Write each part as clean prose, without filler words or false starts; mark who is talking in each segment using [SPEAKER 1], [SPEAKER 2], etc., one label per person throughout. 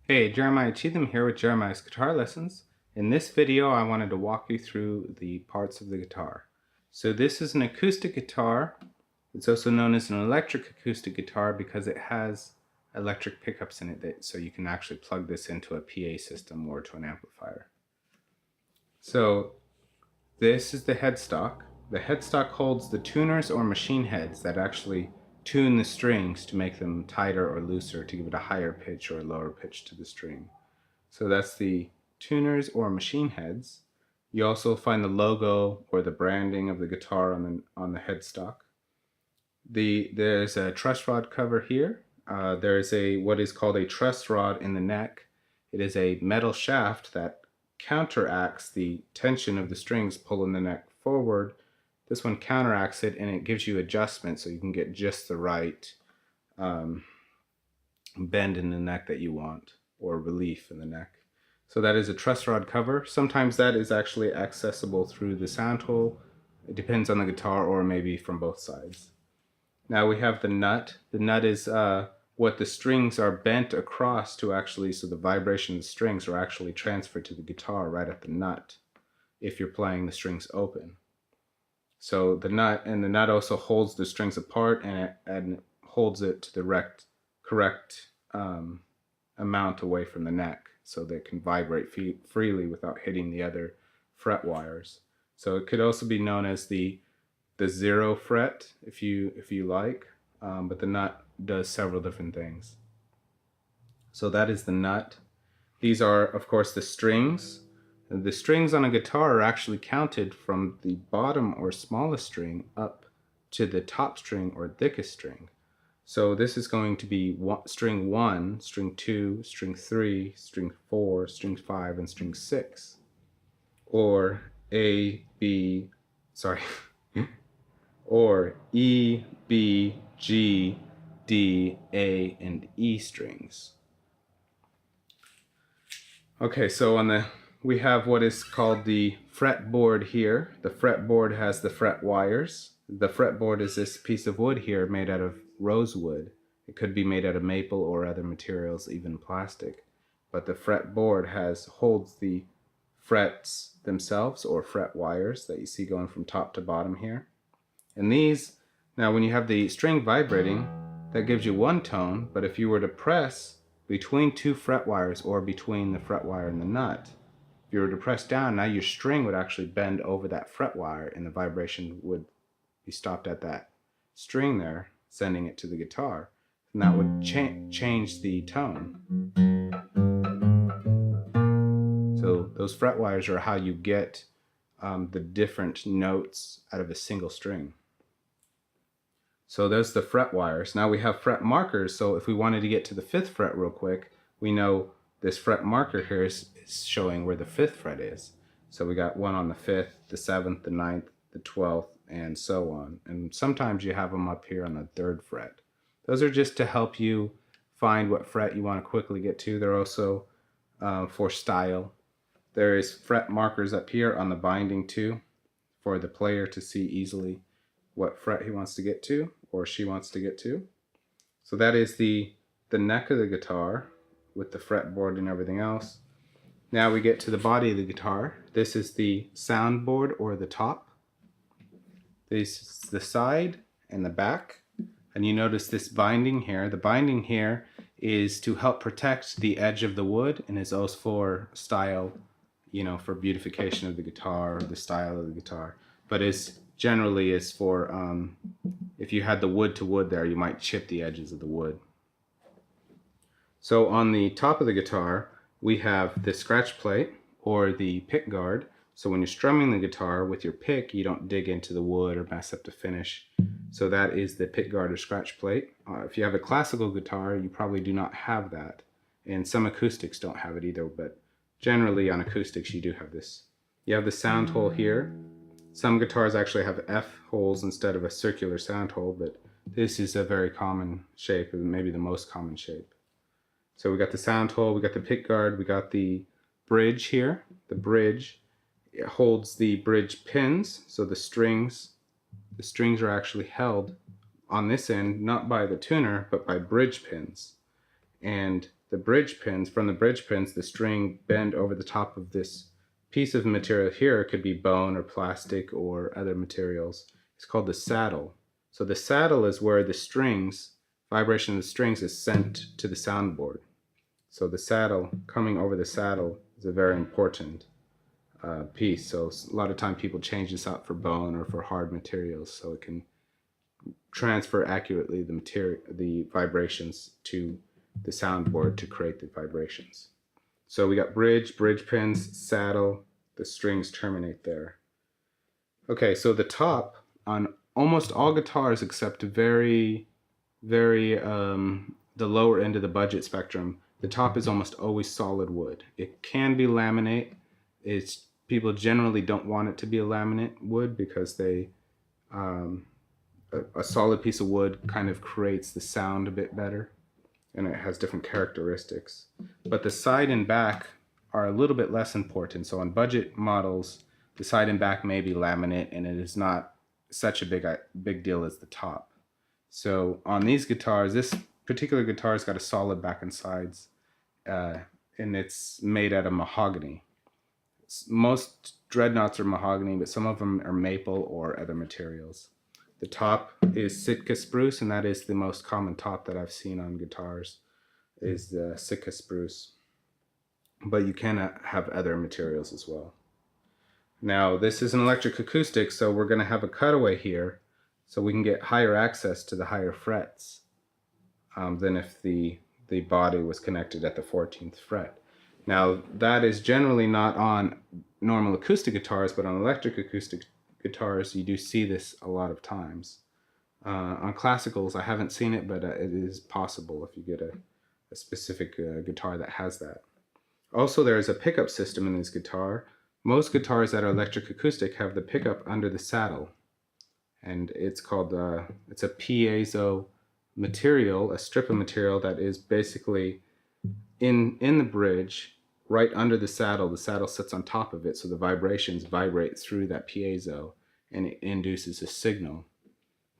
[SPEAKER 1] Hey, Jeremiah Cheatham here with Jeremiah's Guitar Lessons. In this video, I wanted to walk you through the parts of the guitar. So this is an acoustic guitar. It's also known as an electric acoustic guitar because it has electric pickups in it, so you can actually plug this into a PA system or to an amplifier. So this is the headstock. The headstock holds the tuners or machine heads that actually tune the strings to make them tighter or looser to give it a higher pitch or a lower pitch to the string. So that's the tuners or machine heads. You also find the logo or the branding of the guitar on the headstock. There's a truss rod cover here. There's what is called a truss rod in the neck. It is a metal shaft that counteracts the tension of the strings pulling the neck forward. This one counteracts it, and it gives you adjustment so you can get just the right bend in the neck that you want, or relief in the neck. So that is a truss rod cover. Sometimes that is actually accessible through the sound hole. It depends on the guitar, or maybe from both sides. Now we have the nut. The nut is what the strings are bent across to actually, so the vibration of the strings are actually transferred to the guitar right at the nut if you're playing the strings open. So the nut also holds the strings apart, and it holds it to the correct amount away from the neck so they can vibrate freely without hitting the other fret wires. So it could also be known as the zero fret if you like, but the nut does several different things. So that is the nut. These are, of course, the strings. The strings on a guitar are actually counted from the bottom or smallest string up to the top string or thickest string. So this is going to be string 1, string 2, string 3, string 4, string 5, and string 6. Or or E, B, G, D, A, and E strings. Okay, so we have what is called the fretboard here. The fretboard has the fret wires. The fretboard is this piece of wood here made out of rosewood. It could be made out of maple or other materials, even plastic. But the fretboard holds the frets themselves, or fret wires that you see going from top to bottom here. And these, now when you have the string vibrating, that gives you one tone, but if you were to press between two fret wires or between the fret wire and the nut, if you were to press down, now your string would actually bend over that fret wire and the vibration would be stopped at that string there, sending it to the guitar. And that would change the tone. So those fret wires are how you get the different notes out of a single string. So there's the fret wires. Now we have fret markers, so if we wanted to get to the 5th fret real quick, we know this fret marker here is showing where the 5th fret is. So we got one on the 5th, the 7th, the 9th, the 12th, and so on. And sometimes you have them up here on the 3rd fret. Those are just to help you find what fret you want to quickly get to. They're also for style. There is fret markers up here on the binding too, for the player to see easily what fret he wants to get to or she wants to get to. So that is the neck of the guitar with the fretboard and everything else. Now we get to the body of the guitar. This is the soundboard, or the top. This is the side and the back. And you notice this binding here. The binding here is to help protect the edge of the wood, and is also for style, for beautification of the guitar, or the style of the guitar. But generally is for, if you had the wood to wood there, you might chip the edges of the wood. So on the top of the guitar, we have the scratch plate, or the pick guard, So when you're strumming the guitar with your pick, you don't dig into the wood or mess up the finish. So that is the pick guard or scratch plate. If you have a classical guitar, you probably do not have that. And some acoustics don't have it either, but generally on acoustics you do have this. You have the sound hole here. Some guitars actually have F holes instead of a circular sound hole, but this is a very common shape, maybe the most common shape. So we got the sound hole, we got the pick guard, we got the bridge here. The bridge, it holds the bridge pins, so the strings are actually held on this end, not by the tuner, but by bridge pins. And the bridge pins, from the bridge pins, the string bend over the top of this piece of material here. It could be bone or plastic or other materials. It's called the saddle. So the saddle is where the strings, vibration of the strings is sent to the soundboard. So the saddle, coming over the saddle, is a very important piece. So a lot of time people change this out for bone or for hard materials, so it can transfer accurately the vibrations to the soundboard to create the vibrations. So we got bridge pins, saddle, the strings terminate there. Okay, so the top on almost all guitars except very the lower end of the budget spectrum, the top is almost always solid wood. It can be laminate. People generally don't want it to be a laminate wood because a solid piece of wood kind of creates the sound a bit better, and it has different characteristics. But the side and back are a little bit less important. So on budget models, the side and back may be laminate, and it is not such a big deal as the top. So on these guitars, this particular guitar's got a solid back and sides, and it's made out of mahogany. Most dreadnoughts are mahogany, but some of them are maple or other materials. The top is Sitka spruce, and that is the most common top that I've seen on guitars, is the Sitka spruce. But you can have other materials as well. Now, this is an electric acoustic, so we're going to have a cutaway here, so we can get higher access to the higher frets than if the body was connected at the 14th fret. Now, that is generally not on normal acoustic guitars, but on electric acoustic guitars, you do see this a lot of times. On classicals, I haven't seen it, but it is possible if you get a specific guitar that has that. Also, there is a pickup system in this guitar. Most guitars that are electric acoustic have the pickup under the saddle, and it's called it's a piezo material, a strip of material that is basically in the bridge, right under the saddle. The saddle sits on top of it, so the vibrations vibrate through that piezo, and it induces a signal.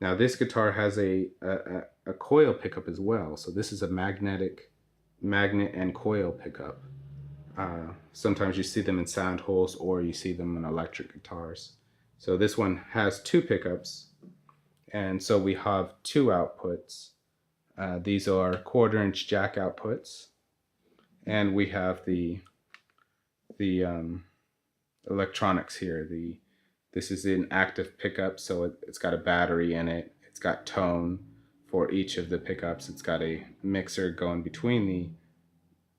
[SPEAKER 1] Now, this guitar has a coil pickup as well, so this is a magnet and coil pickup. Sometimes you see them in sound holes, or you see them in electric guitars. So this one has two pickups, and so we have two outputs. These are 1/4-inch jack outputs, and we have the electronics here. This is an active pickup, so it's got a battery in it. It's got tone for each of the pickups. It's got a mixer going between the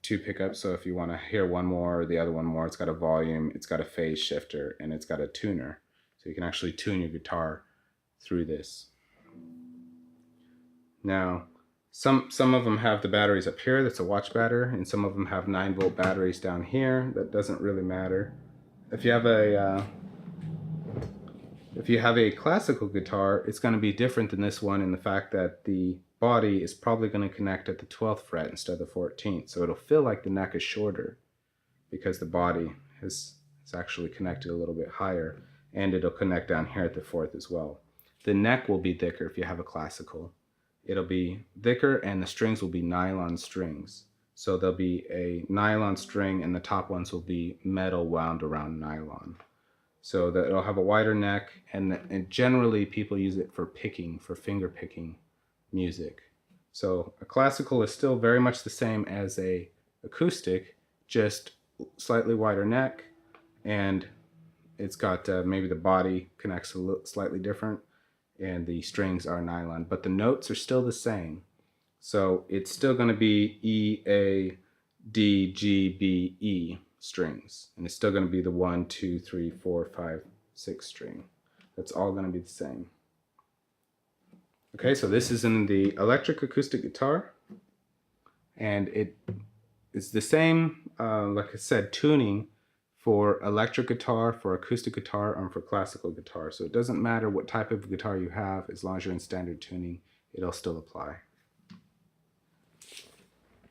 [SPEAKER 1] two pickups, so if you want to hear one more or the other one more, it's got a volume, it's got a phase shifter, and it's got a tuner. So you can actually tune your guitar through this. Now, some of them have the batteries up here, that's a watch battery, and some of them have 9-volt batteries down here. That doesn't really matter. If you have a classical guitar, it's going to be different than this one in the fact that the body is probably going to connect at the 12th fret instead of the 14th. So it'll feel like the neck is shorter because the body is actually connected a little bit higher, and it'll connect down here at the 4th as well. The neck will be thicker if you have a classical. It'll be thicker, and the strings will be nylon strings. So there'll be a nylon string, and the top ones will be metal wound around nylon. So that it'll have a wider neck, and generally people use it for picking, for finger picking music. So a classical is still very much the same as a acoustic, just slightly wider neck, and it's got maybe the body connects a little slightly different, and the strings are nylon, but the notes are still the same. So it's still going to be E, A, D, G, B, E. strings, and it's still going to be the 1, 2, 3, 4, 5, 6 string. That's all going to be the same. Okay, so this is in the electric acoustic guitar, and it is the same, like I said, tuning for electric guitar, for acoustic guitar, and for classical guitar. So it doesn't matter what type of guitar you have, as long as you're in standard tuning, it'll still apply.